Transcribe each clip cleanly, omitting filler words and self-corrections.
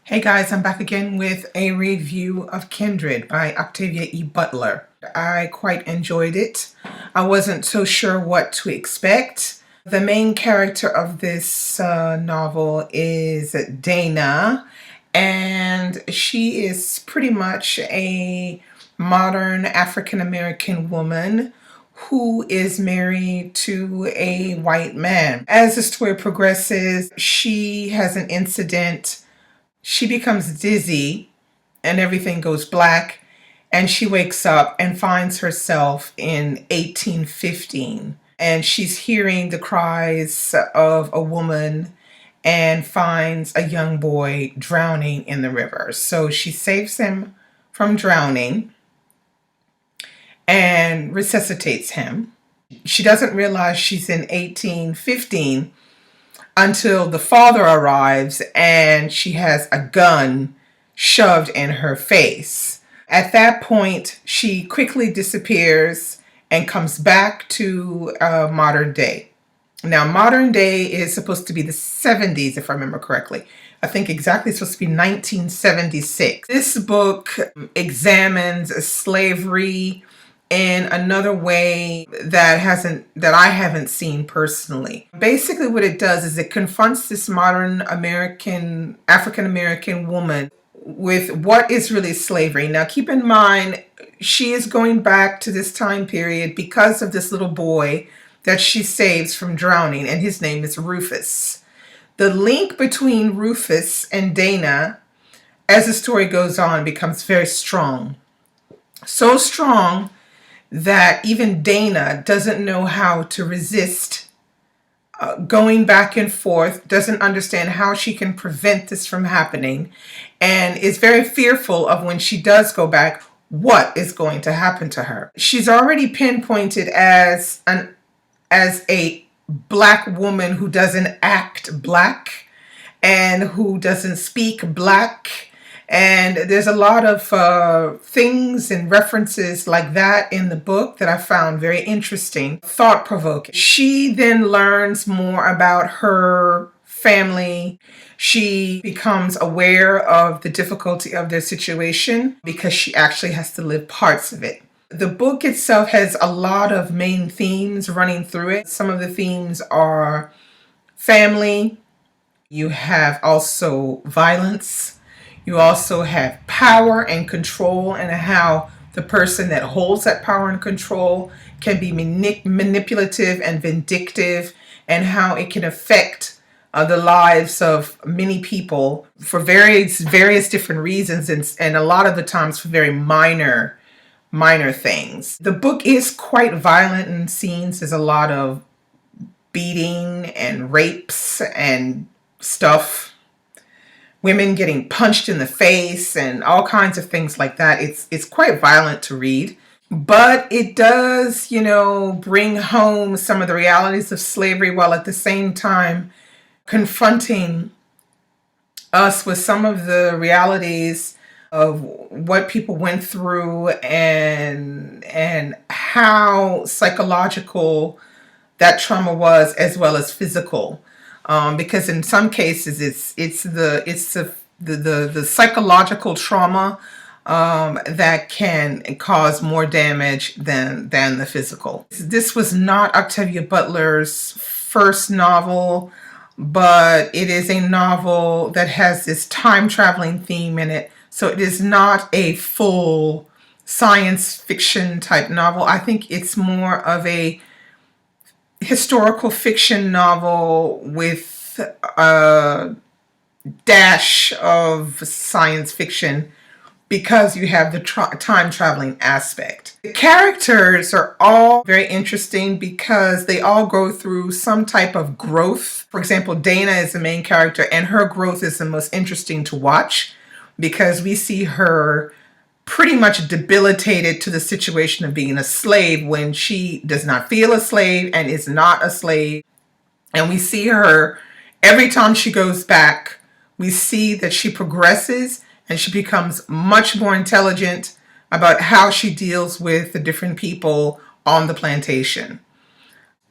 Hey guys, I'm back again with a review of Kindred by Octavia E. Butler. I quite enjoyed it. I wasn't so sure what to expect. The main character of this novel is Dana, and she is pretty much a modern African-American woman who is married to a white man. As the story progresses, she has an incident. She becomes dizzy and everything goes black, and she wakes up and finds herself in 1815, and she's hearing the cries of a woman and finds a young boy drowning in the river. So she saves him from drowning and resuscitates him. She doesn't realize she's in 1815 until the father arrives and she has a gun shoved in her face. At that point, she quickly disappears and comes back to modern day. Now, modern day is supposed to be the 70s, if I remember correctly. I think exactly it's supposed to be 1976. This book examines slavery in another way that I haven't seen personally. Basically what it does is it confronts this modern African American woman with what is really slavery. Now keep in mind, she is going back to this time period because of this little boy that she saves from drowning, and his name is Rufus. The link between Rufus and Dana, as the story goes on, becomes very strong. So strong that even Dana doesn't know how to resist going back and forth, doesn't understand how she can prevent this from happening, and is very fearful of when she does go back, what is going to happen to her. She's already pinpointed as a black woman who doesn't act black and who doesn't speak black. And there's a lot of things and references like that in the book that I found very interesting, thought-provoking. She then learns more about her family. She becomes aware of the difficulty of their situation because she actually has to live parts of it. The book itself has a lot of main themes running through it. Some of the themes are family. You have also violence. You also have power and control, and how the person that holds that power and control can be manipulative and vindictive, and how it can affect the lives of many people for various different reasons, and a lot of the times for very minor things. The book is quite violent in scenes. There's a lot of beating and rapes and stuff. Women getting punched in the face and all kinds of things like that. It's quite violent to read, but it does, bring home some of the realities of slavery while at the same time confronting us with some of the realities of what people went through and how psychological that trauma was, as well as physical. Because in some cases it's the psychological trauma that can cause more damage than the physical. This was not Octavia Butler's first novel, but it is a novel that has this time traveling theme in it. So it is not a full science fiction type novel. I think it's more of a historical fiction novel with a dash of science fiction, because you have the time traveling aspect. The characters are all very interesting because they all go through some type of growth. For example, Dana is the main character, and her growth is the most interesting to watch because we see her pretty much debilitated to the situation of being a slave when she does not feel a slave and is not a slave. And we see her every time she goes back, we see that she progresses and she becomes much more intelligent about how she deals with the different people on the plantation.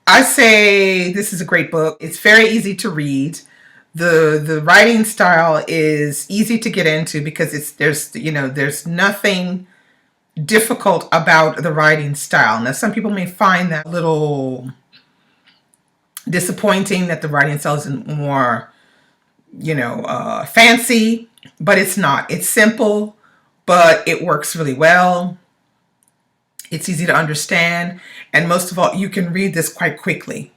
I say this is a great book. It's very easy to read. The writing style is easy to get into because there's nothing difficult about the writing style. Now, some people may find that a little disappointing that the writing style isn't more, fancy, but it's not. It's simple, but it works really well. It's easy to understand, and most of all, you can read this quite quickly.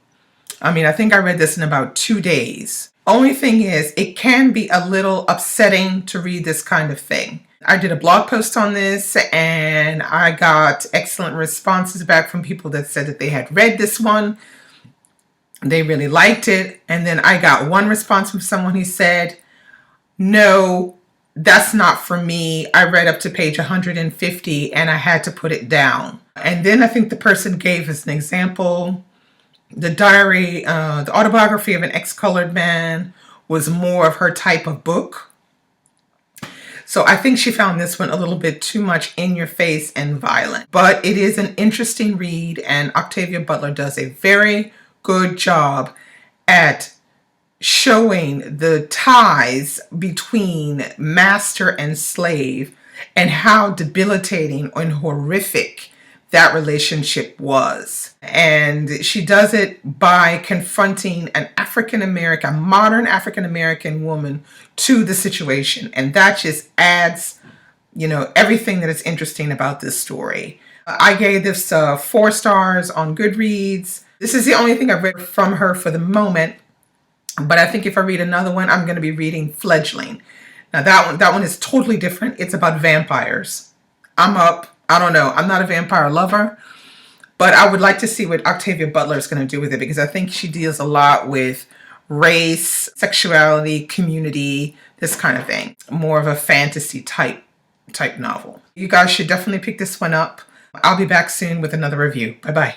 I mean, I think I read this in about 2 days. Only thing is, it can be a little upsetting to read this kind of thing. I did a blog post on this, and I got excellent responses back from people that said that they had read this one. They really liked it. And then I got one response from someone who said, no, that's not for me. I read up to page 150 and I had to put it down. And then I think the person gave us an example. The autobiography of an ex-colored man was more of her type of book. So I think she found this one a little bit too much in your face and violent. But it is an interesting read, and Octavia Butler does a very good job at showing the ties between master and slave and how debilitating and horrific that relationship was. And she does it by confronting a modern African-American woman to the situation. And that just adds, everything that is interesting about this story. I gave this 4 stars on Goodreads. This is the only thing I've read from her for the moment. But I think if I read another one, I'm going to be reading Fledgling. Now that one is totally different. It's about vampires. I don't know. I'm not a vampire lover, but I would like to see what Octavia Butler is going to do with it, because I think she deals a lot with race, sexuality, community, this kind of thing. More of a fantasy type novel. You guys should definitely pick this one up. I'll be back soon with another review. Bye-bye.